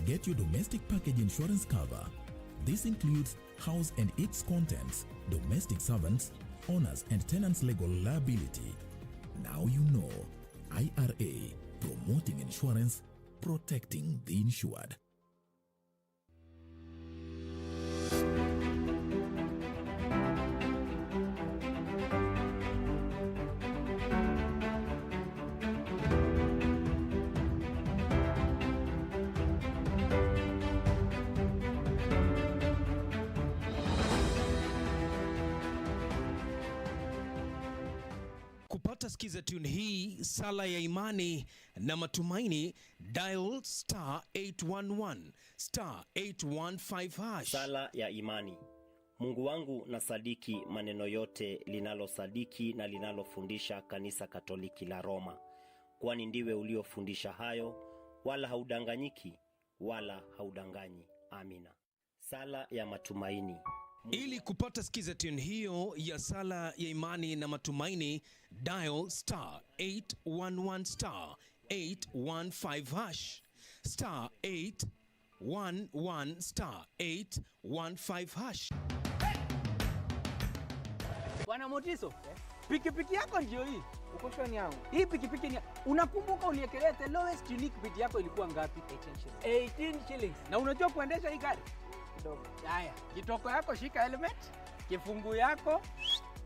Get your domestic package insurance cover. This includes house and its contents, domestic servants, owners and tenants' legal liability. Now you know. IRA, promoting insurance, protecting the insured. Kupata skiza tune hii, sala ya imani na matumaini, dial *811 *815 #. Sala ya imani. Mungu wangu na sadiki maneno yote linalosadiki na linalofundisha kanisa Katoliki la Roma, kwani ndiwe uliofundisha hayo, wala haudanganyiki wala haudanganyi. Amina. Sala ya matumaini. Ili kupata skiza tune hiyo ya sala ya imani na matumaini, dial *811 *815 *811 *815 #. Bwana Motiso, pikipiki yako ndio hii. Uko shoni yangu. Hii pikipiki ni, unakumbuka uliekelea the lowest unique bid yako ilikuwa ngapi? 18 shillings. Na unajua kuendesha hii gari? Kidogo. Haya, kitoko yako shika helmet, kifungu yako,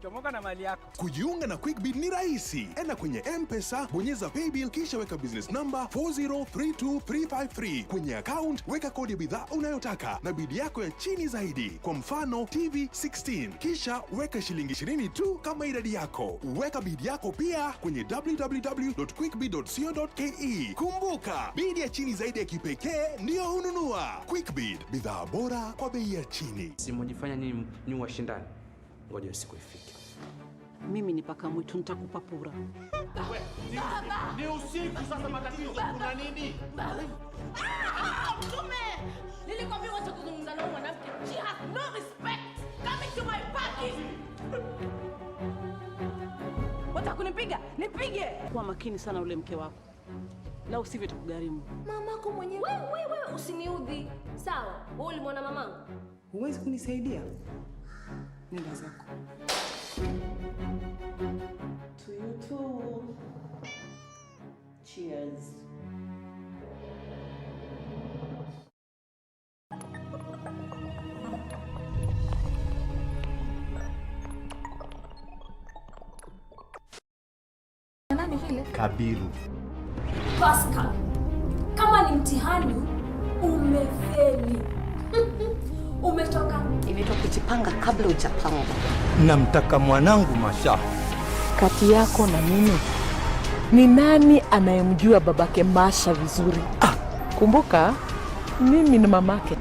chomoka na mali yako. Kujiunga na QuickBid ni rahisi. Enda kwenye M-Pesa, bonyeza paybill kisha weka business number 4032353. Kwenye account weka kodi ya bidhaa unayotaka na bidi yako ya chini zaidi. Kwa mfano TV 16. Kisha weka shilingi 20 tu kama idadi yako. Weka bidi yako pia kwenye www.quickbid.co.ke. Kumbuka, bidi ya chini zaidi ya kipekee ndio ununua. QuickBid, bidhaa bora kwa bei ya chini. Simujifanya nini washindani? Ngoja siku ifike. Mimi ni paka mwitu, nitakupa pura. Ni usiku sasa, matatizo kuna nini? Mtume! Nilikwambia wacha kuzungumza na mwanamke. She has no respect. Coming to my party. Wataka kunipiga? Nipige. Kuwa makini sana ule mke wako. La usivyo tukugharimu. Mamako mwenyewe. Wewe usiniudhi. Sawa, wewe ulimwona mamangu? Huwezi kunisaidia? Nenda zako. To you too. Cheers. Nani vile? Kabiru. Pascal. Kama ni mtihani umefeli. Umetoka. Inaitwa kujipanga kabla hujapanga. Namtaka mwanangu Masha. Kati yako na mimi, ni nani anayemjua babake Masha vizuri? Kumbuka, mimi ni mamake.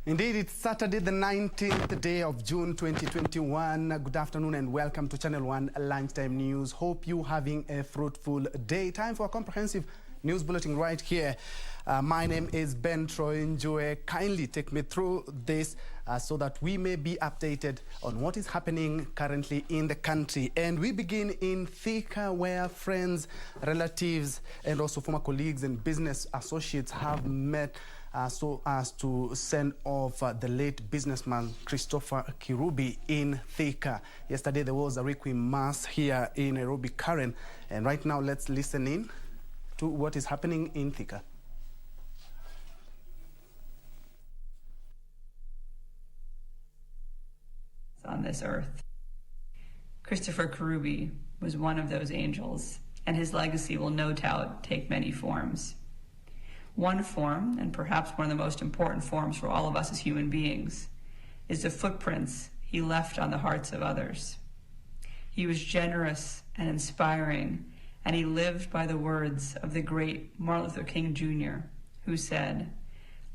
Indeed, it's Saturday, the 19th day of June 2021. Good afternoon and welcome to Channel 1 Lunchtime News. Hope you're having a fruitful day. Time for a comprehensive news bulletin right here. My name is Ben Troy Njue. Kindly take me through this so that we may be updated on what is happening currently in the country. And we begin in Thika, where friends, relatives, and also former colleagues and business associates have met so as to send off the late businessman Christopher Kirubi in Thika. Yesterday there was a requiem mass here in Nairobi, Karen. And right now let's listen in to what is happening in Thika. On this earth. Christopher Kirubi was one of those angels, and his legacy will no doubt take many forms. One form, and perhaps one of the most important forms for all of us as human beings, is the footprints he left on the hearts of others. He was generous and inspiring, and he lived by the words of the great Martin Luther King Jr., who said,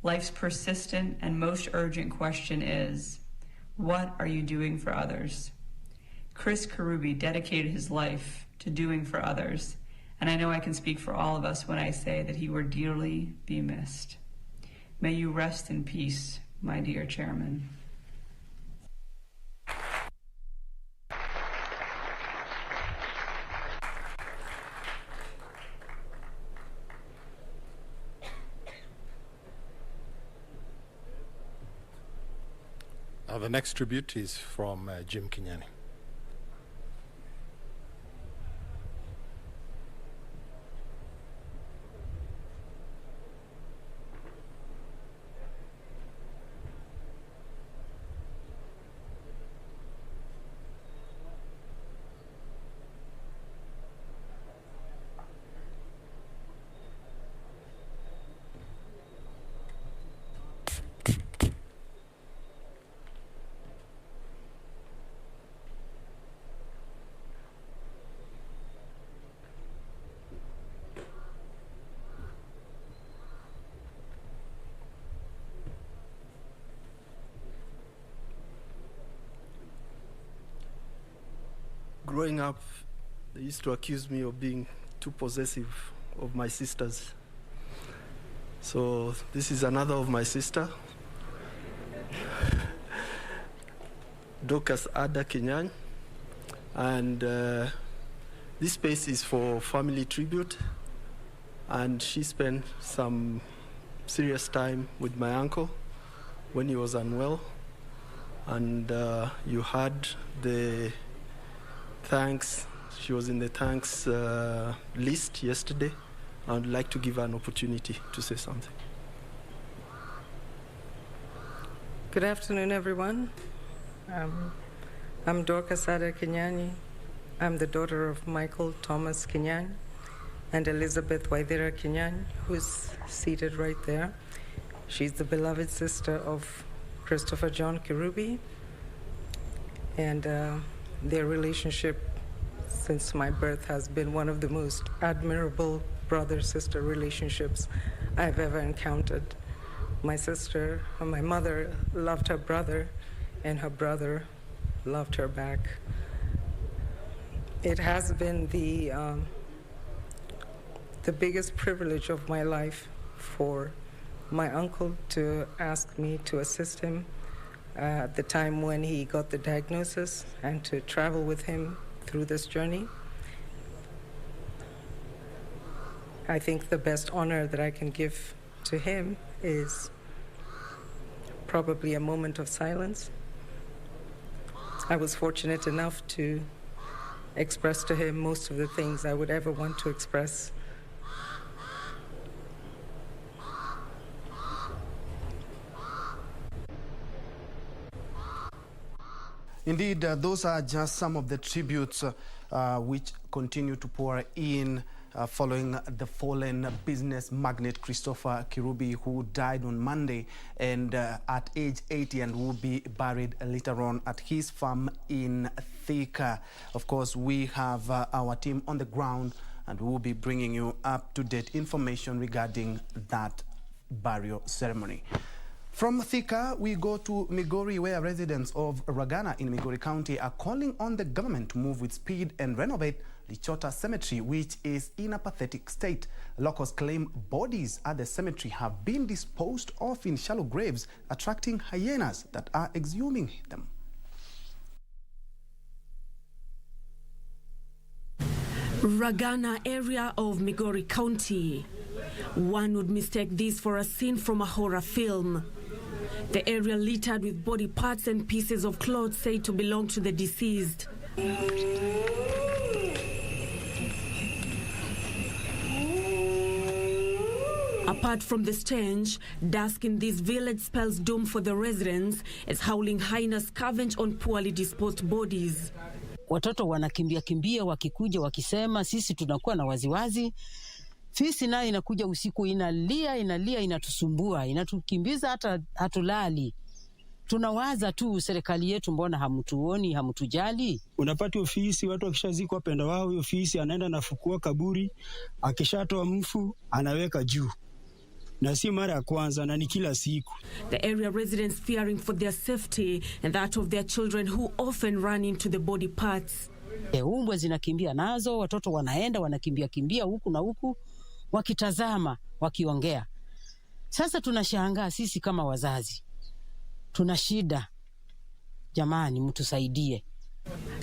"Life's persistent and most urgent question is, what are you doing for others?" Chris Kirubi dedicated his life to doing for others, and I know I can speak for all of us when I say that he will dearly be missed. May you rest in peace, my dear Chairman. The next tribute is from Jim Kinyani. Growing up, they used to accuse me of being too possessive of my sisters. So this is another of my sister, Dorcas Ada Kenyany, and this space is for family tribute, and she spent some serious time with my uncle when he was unwell, and you heard the thanks. She was in the thanks list yesterday. I'd like to give her an opportunity to say something. Good afternoon, everyone. I'm Dorcas Ada Kenyany. I'm the daughter of Michael Thomas Kenyany and Elizabeth Waithera Kenyany, who's seated right there. She's the beloved sister of Christopher John Kirubi, and their relationship since my birth has been one of the most admirable brother-sister relationships I've ever encountered. My sister, my mother loved her brother, and her brother loved her back. It has been the biggest privilege of my life for my uncle to ask me to assist him at the time when he got the diagnosis and to travel with him through this journey. I think the best honor that I can give to him is probably a moment of silence. I was fortunate enough to express to him most of the things I would ever want to express. Indeed, those are just some of the tributes which continue to pour in following the fallen business magnate Christopher Kirubi, who died on Monday and at age 80 and will be buried later on at his farm in Thika. Of course, we have our team on the ground and we will be bringing you up-to-date information regarding that burial ceremony. From Thika, we go to Migori, where residents of Ragana in Migori County are calling on the government to move with speed and renovate Lichota Cemetery, which is in a pathetic state. Locals claim bodies at the cemetery have been disposed of in shallow graves, attracting hyenas that are exhuming them. Ragana area of Migori County. One would mistake this for a scene from a horror film. The area littered with body parts and pieces of clothes said to belong to the deceased. Apart from the stench, dusk in this village spells doom for the residents as howling hyenas scavenge on poorly disposed bodies. Watoto wanakimbia kimbia wakikuja wakisema sisi tunakuwa na waziwazi. Fisi nayo inakuja usiku inalia inatusumbua, inatukimbiza hata hatulali. Tunawaza tu serikali yetu mbona hamtuoni, hamtujali? Unapata ofisi watu wakishazikwa wapenda wao, ofisi anaenda nafukua kaburi, akishatoa mfu anaweka juu. Na si mara ya kwanza na ni kila siku. The area residents fearing for their safety and that of their children who often run into the body parts. Umbwa zinakimbia nazo, watoto wanaenda wanakimbia huku na huku wakitazama, wakiongea. Sasa tunashangaa sisi kama wazazi. Tuna shida. Jamani, mtusaidie.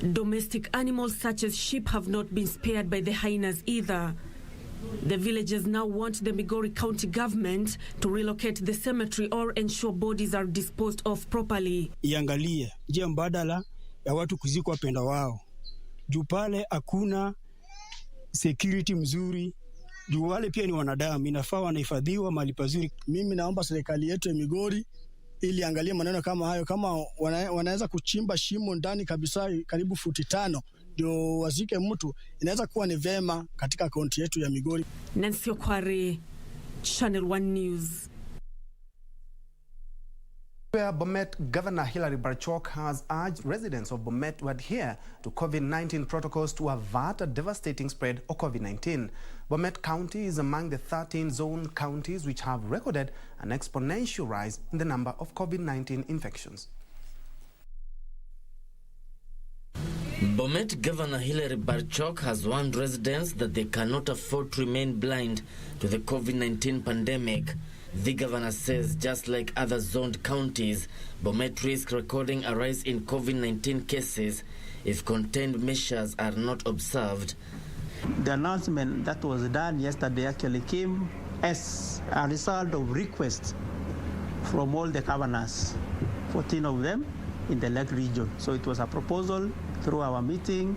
Domestic animals such as sheep have not been spared by the hyenas either. The villagers now want the Migori County government to relocate the cemetery or ensure bodies are disposed of properly. Iangalie njia mbadala ya watu kuzikwa wapenda wao. Juu pale hakuna security mzuri. Juu wale pia ni wanadamu, inafaa wanahifadhiwa mahali pazuri. Mimi naomba serikali yetu ya Migori ili angalie maneno kama hayo, kama wanaweza kuchimba shimo ndani kabisa karibu futi 5 ndio wazike mtu, inaweza kuwa ni vema katika kaunti yetu ya Migori. Nancy Okware, Channel 1 News. Where Bomet Governor Hilary Barchok has urged residents of Bomet to adhere to COVID-19 protocols to avert a devastating spread of COVID-19. Bomet County is among the 13 zone counties which have recorded an exponential rise in the number of COVID-19 infections. Bomet Governor Hilary Barchok has warned residents that they cannot afford to remain blind to the COVID-19 pandemic. The governor says just like other zoned counties, Bomet risks recording a rise in COVID-19 cases if contained measures are not observed. The announcement that was done yesterday actually came as a result of requests from all the governors, 14 of them in the Lake region. So it was a proposal through our meeting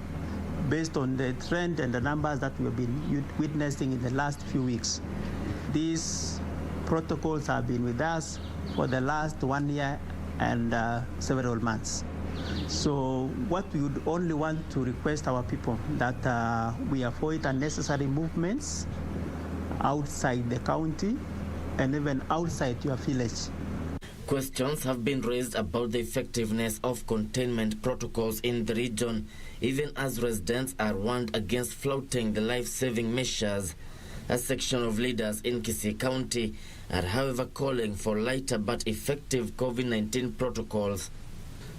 based on the trend and the numbers that we have been witnessing in the last few weeks. These protocols have been with us for the last 1 year and several months. So what we would only want to request our people that we avoid unnecessary movements outside the county and even outside your village. Questions have been raised about the effectiveness of containment protocols in the region, even as residents are warned against flouting the life-saving measures. A section of leaders in Kisii County are, however, calling for lighter but effective COVID-19 protocols.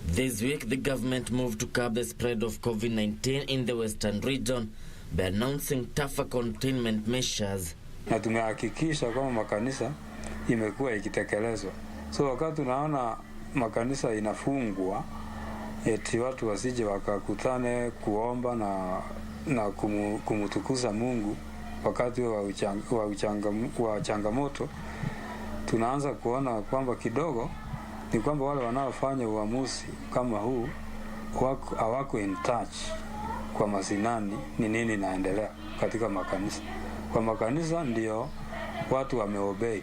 This week, the government moved to curb the spread of COVID-19 in the western region by announcing tougher containment measures. Na tumehakikisha kama makanisa imekuwa ikitekelezwa. So wakati tunaona makanisa inafungwa, eti watu wasije wakakutane kuomba na kumtukuza Mungu wakati wa changamoto, tunaanza kuona kwamba kidogo ni kwamba wale wanaofanya uamuzi kama huu hawako in touch kwa masinani ni nini naendelea katika makanisa. Kwa makanisa ndio watu wameobey.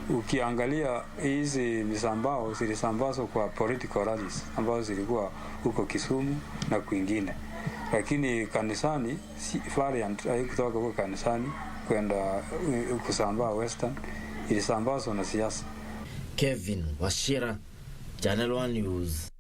Ukiangalia hizi misambao zilisambazwa kwa political rallies ambazo zilikuwa huko Kisumu na kwingine, lakini kanisani variant haikutoka huko kanisani kwenda kusambaa western, ilisambazwa na siasa. Kevin Washira, Channel 1 News.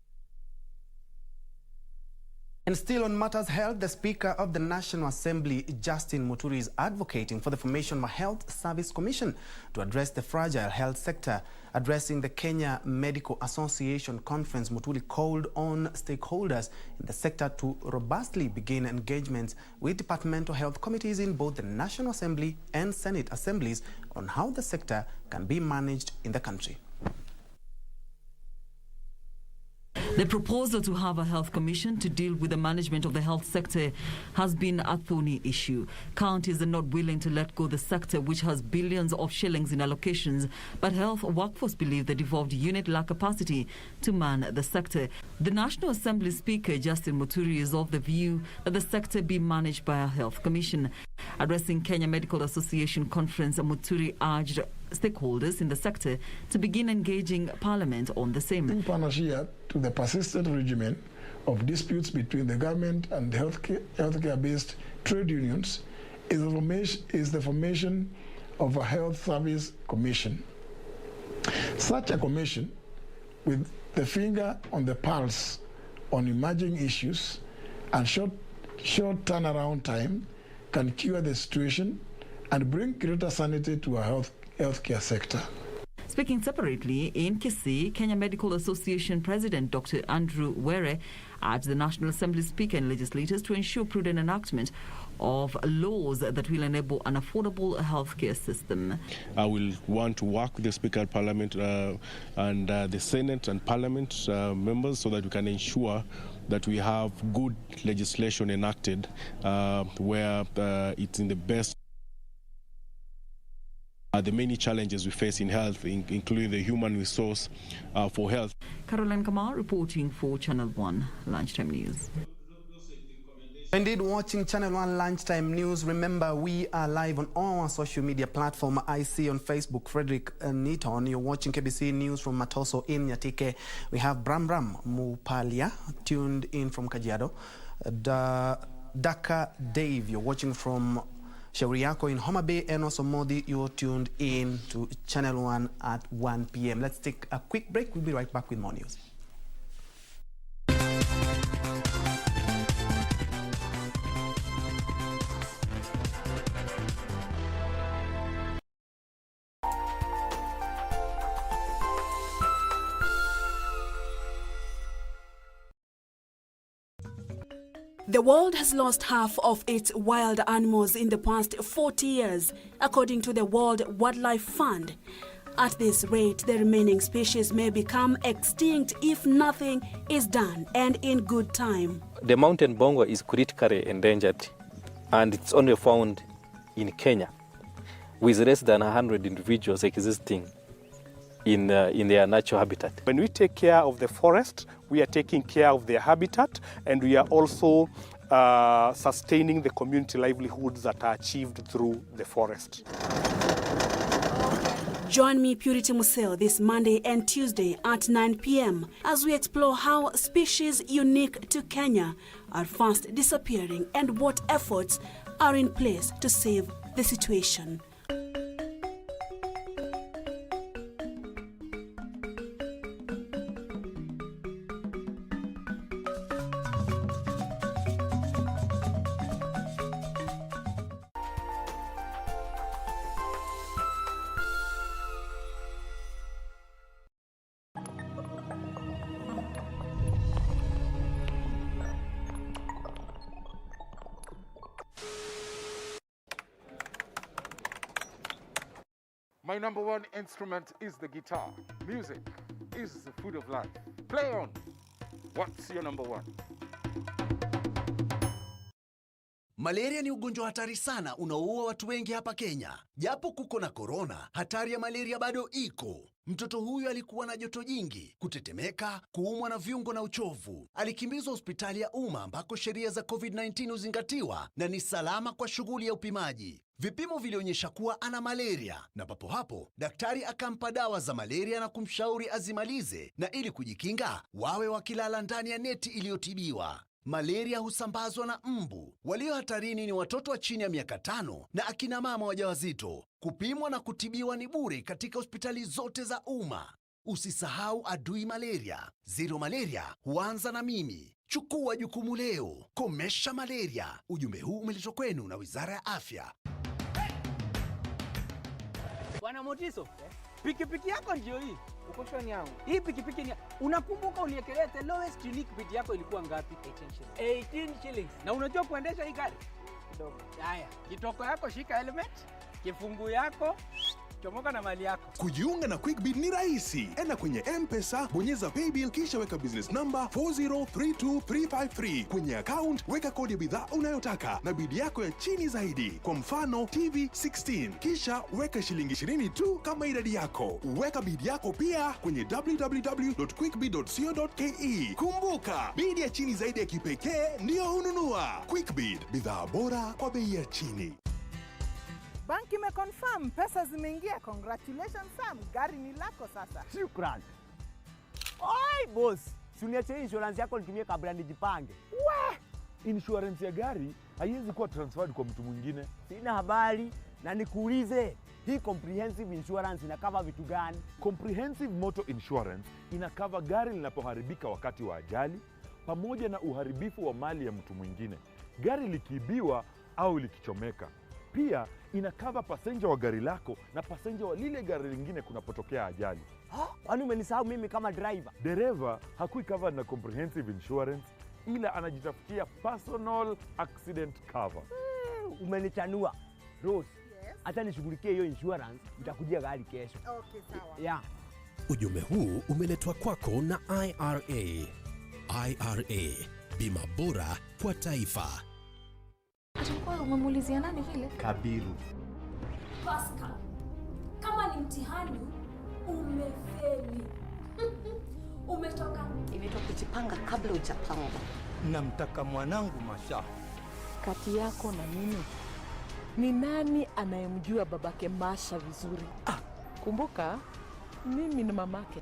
And still on matters health, the Speaker of the National Assembly, Justin Muturi, is advocating for the formation of a Health Service Commission to address the fragile health sector. Addressing the Kenya Medical Association conference, Muturi called on stakeholders in the sector to robustly begin engagements with departmental health committees in both the National Assembly and Senate assemblies on how the sector can be managed in the country. The proposal to have a health commission to deal with the management of the health sector has been a thorny issue. Counties are not willing to let go the sector, which has billions of shillings in allocations, but health workforce believe the devolved unit lack capacity to man the sector. The National Assembly Speaker, Justin Muturi, is of the view that the sector be managed by a health commission. Addressing Kenya Medical Association conference, Muturi urged stakeholders in the sector to begin engaging Parliament on the same. In partnership to the persistent regimen of disputes between the government and healthcare-based trade unions is the formation of a Health Service Commission. Such a commission, with the finger on the pulse on emerging issues and short turnaround time, can cure the situation and bring greater sanity to our healthcare sector. Speaking separately in Kisii, Kenya Medical Association President Dr. Njue urged the National Assembly Speaker and legislators to ensure prudent enactment of laws that will enable an affordable healthcare system. I will want to work with the Speaker of Parliament and the Senate and Parliament members so that we can ensure that we have good legislation enacted where it's in the best. The many challenges we face in health, including the human resource for health. Caroline Kamal reporting for Channel 1 Lunchtime News. Indeed, watching Channel 1 Lunchtime News. Remember, we are live on all our social media platform. I see on Facebook, Frederick Niton. You're watching KBC News from Matoso in Nyatike. We have Bram Mupalia tuned in from Kajiado. Daka Dave, you're watching from Shauriako in Homa Bay, and also Modi, you're tuned in to Channel 1 at 1 p.m. Let's take a quick break. We'll be right back with more news. The world has lost half of its wild animals in the past 40 years, according to the World Wildlife Fund. At this rate, the remaining species may become extinct if nothing is done, and in good time. The mountain bongo is critically endangered, and it's only found in Kenya, with less than 100 individuals existing in their natural habitat. When we take care of the forest, we are taking care of their habitat, and we are also sustaining the community livelihoods that are achieved through the forest. Join me, Purity Museo, this Monday and Tuesday at 9 p.m. as we explore how species unique to Kenya are fast disappearing and what efforts are in place to save the situation. My number one instrument is the guitar. Music is the food of life. Play on. What's your number one? Malaria ni ugonjwa hatari sana unaoua watu wengi hapa Kenya. Japo kuko na corona, hatari ya malaria bado iko. Mtoto huyu alikuwa na joto jingi, kutetemeka, kuumwa na viungo na uchovu. Alikimbizwa hospitali ya umma ambako sheria za COVID-19 huzingatiwa na ni salama kwa shughuli ya upimaji. Vipimo vilionyesha kuwa ana malaria, na papo hapo daktari akampa dawa za malaria na kumshauri azimalize, na ili kujikinga wawe wakilala ndani ya neti iliyotibiwa. Malaria husambazwa na mbu. Walio hatarini ni watoto wa chini ya miaka 5 na akina mama wajawazito. Kupimwa na kutibiwa ni bure katika hospitali zote za umma. Usisahau adui malaria. Zero malaria huanza na mimi. Chukua jukumu leo. Komesha malaria. Ujumbe huu umeletwa kwenu na Wizara ya Afya. Bwana Motiso, pikipiki yako ndio hii. Uko shwani yangu. Hii pikipiki ni unakumbuka uniekelea the lowest unique bid yako ilikuwa ngapi? 18 shillings. Na unajua kuendesha hii gari? Kidogo. Haya, kitoko yako shika helmet, kifungu yako chomoka na mali yako. Kujiunga na QuickBid ni rahisi. Enda kwenye M-Pesa, bonyeza paybill kisha weka business number 4032353. Kwenye account weka kodi ya bidhaa unayotaka na bid yako ya chini zaidi. Kwa mfano TV 16. Kisha weka shilingi 20 tu kama idadi yako. Weka bid yako pia kwenye www.quickbid.co.ke. Kumbuka, bid ya chini zaidi ya kipekee ndio hununua. QuickBid, bidhaa bora kwa bei ya chini. Banki imeconfirm pesa zimeingia. Congratulations Sam, gari ni lako sasa. Shukran. Oi boss, suniache insurance yako nitumie kabla nijipange. Wah! Insurance ya gari haiwezi kuwa transferred kwa mtu mwingine. Sina habari na nikuulize, hii comprehensive insurance inakava vitu gani? Comprehensive motor insurance inakava gari linapoharibika wakati wa ajali pamoja na uharibifu wa mali ya mtu mwingine. Gari likiibiwa au likichomeka. Pia inakava passenger wa gari lako na passenger wa lile gari lingine kunapotokea ajali. Kwani umenisahau mimi kama driver? Dereva hakui covered na comprehensive insurance ila anajitafutia personal accident cover. Umenichanua. Rose, acha nishughulikie hiyo insurance, nitakujia gari kesho. Okay, sawa. Yeah. Ujumbe huu umeletwa kwako na IRA. IRA, bima bora kwa taifa. Atakuwa umemuulizia nani vile? Kabiru. Pascal, kama ni mtihani umefeli. Umetoka Imetoka kujipanga kabla hujapanga. Namtaka mwanangu Masha. Kati yako na mimi, ni nani anayemjua babake Masha vizuri? Kumbuka, mimi ni mamake.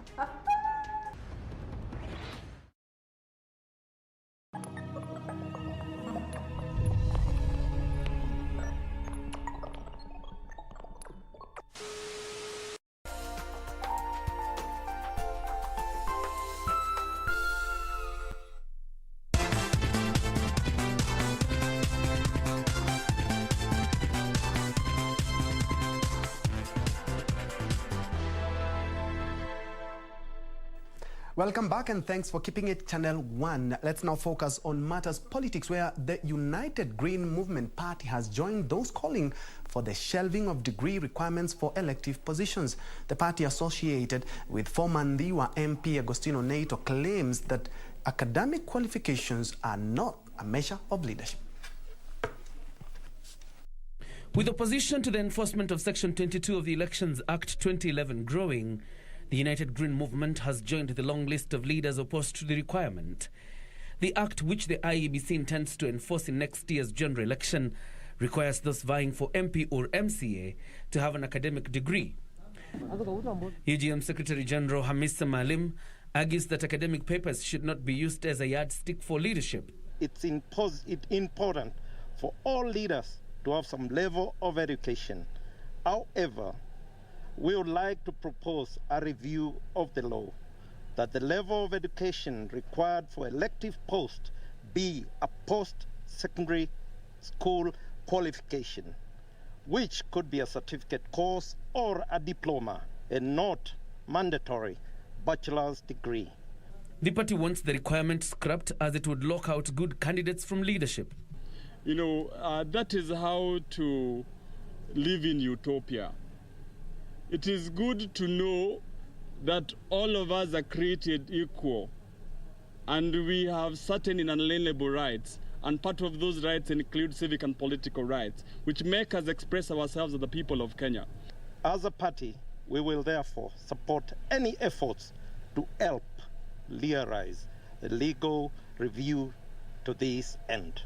Welcome back and thanks for keeping it Channel 1. Let's now focus on matters politics, where the United Green Movement Party has joined those calling for the shelving of degree requirements for elective positions. The party associated with former Njue MP Agostino Neto claims that academic qualifications are not a measure of leadership. With opposition to the enforcement of Section 22 of the Elections Act 2011 growing, the United Green Movement has joined the long list of leaders opposed to the requirement. The act, which the IEBC intends to enforce in next year's general election, requires those vying for MP or MCA to have an academic degree. UGM Secretary General Hamisa Malim argues that academic papers should not be used as a yardstick for leadership. It's important for all leaders to have some level of education. However, we would like to propose a review of the law, that the level of education required for elective posts be a post-secondary school qualification, which could be a certificate course or a diploma, and not mandatory bachelor's degree. The party wants the requirement scrapped as it would lock out good candidates from leadership. You know, that is how to live in utopia. It is good to know that all of us are created equal and we have certain inalienable rights, and part of those rights include civic and political rights, which make us express ourselves as the people of Kenya. As a party, we will therefore support any efforts to help legalize the legal review to this end.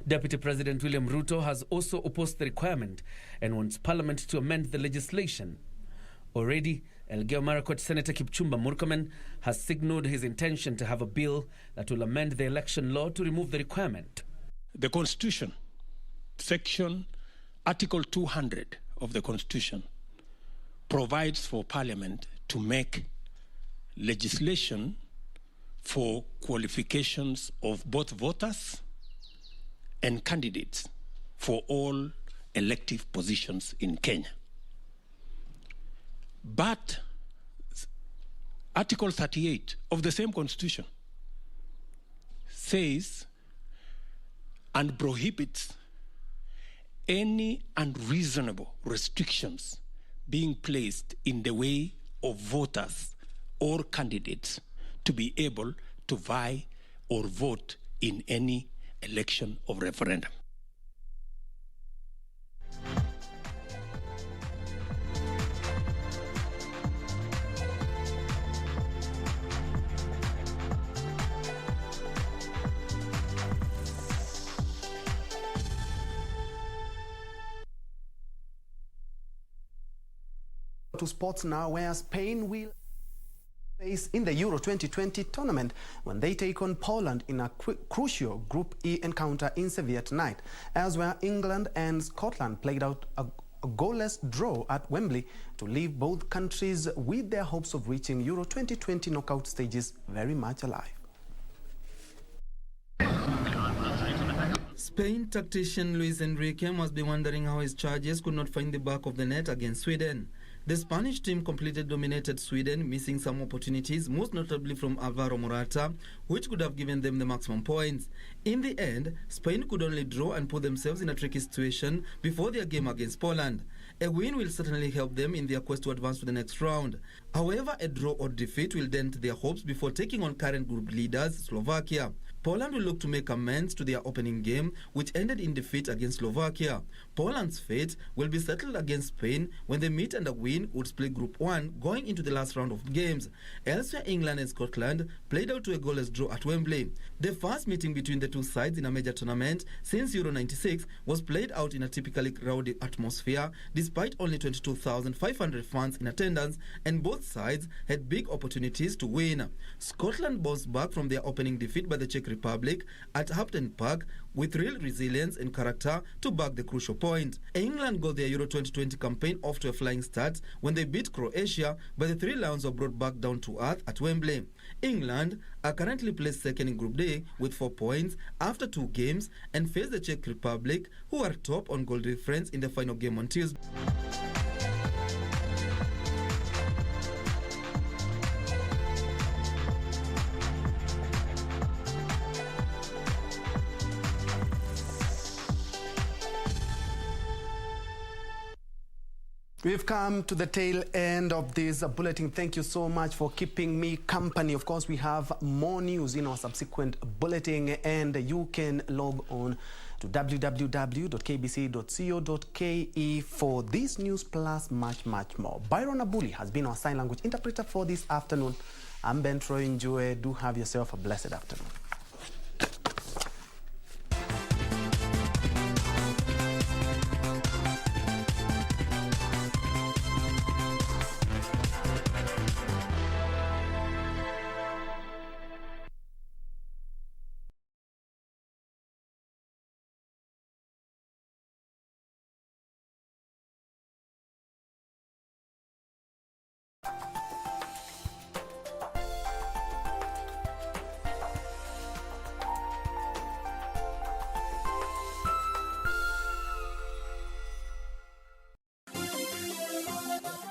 Deputy President William Ruto has also opposed the requirement and wants Parliament to amend the legislation. Already, Elgeyo Marakwet Senator Kipchumba Murkomen has signalled his intention to have a bill that will amend the election law to remove the requirement. The Constitution, Article 200 of the Constitution, provides for Parliament to make legislation for qualifications of both voters and candidates for all elective positions in Kenya. But Article 38 of the same Constitution says and prohibits any unreasonable restrictions being placed in the way of voters or candidates to be able to vie or vote in any election or referendum. To sports now, where Spain will face in the Euro 2020 tournament when they take on Poland in a crucial Group E encounter in Sevilla tonight, as where England and Scotland played out a goalless draw at Wembley to leave both countries with their hopes of reaching Euro 2020 knockout stages very much alive. Spain tactician Luis Enrique must be wondering how his charges could not find the back of the net against Sweden. The Spanish team completely dominated Sweden, missing some opportunities, most notably from Alvaro Morata, which could have given them the maximum points. In the end, Spain could only draw and put themselves in a tricky situation before their game against Poland. A win will certainly help them in their quest to advance to the next round. However, a draw or defeat will dent their hopes before taking on current group leaders, Slovakia. Poland will look to make amends to their opening game, which ended in defeat against Slovakia. Poland's fate will be settled against Spain when they meet, and a win would split Group 1 going into the last round of games. Elsewhere, England and Scotland played out to a goalless draw at Wembley. The first meeting between the two sides in a major tournament since Euro 96 was played out in a typically rowdy atmosphere, despite only 22,500 fans in attendance, and both sides had big opportunities to win. Scotland bounced back from their opening defeat by the Czech Republic at Hampden Park with real resilience and character to back the crucial point. England got their Euro 2020 campaign off to a flying start when they beat Croatia, but the Three Lions were brought back down to earth at Wembley. England are currently placed second in Group D with 4 points after 2 games and face the Czech Republic, who are top on goal difference in the final game on Tuesday. We've come to the tail end of this bulletin. Thank you so much for keeping me company. Of course, we have more news in our subsequent bulletin, and you can log on to www.kbc.co.ke for this news plus much more. Byron Abuli has been our sign language interpreter for this afternoon. I'm Ben Troy Njue. Do have yourself a blessed afternoon.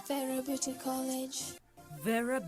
Vera Beauty College. Vera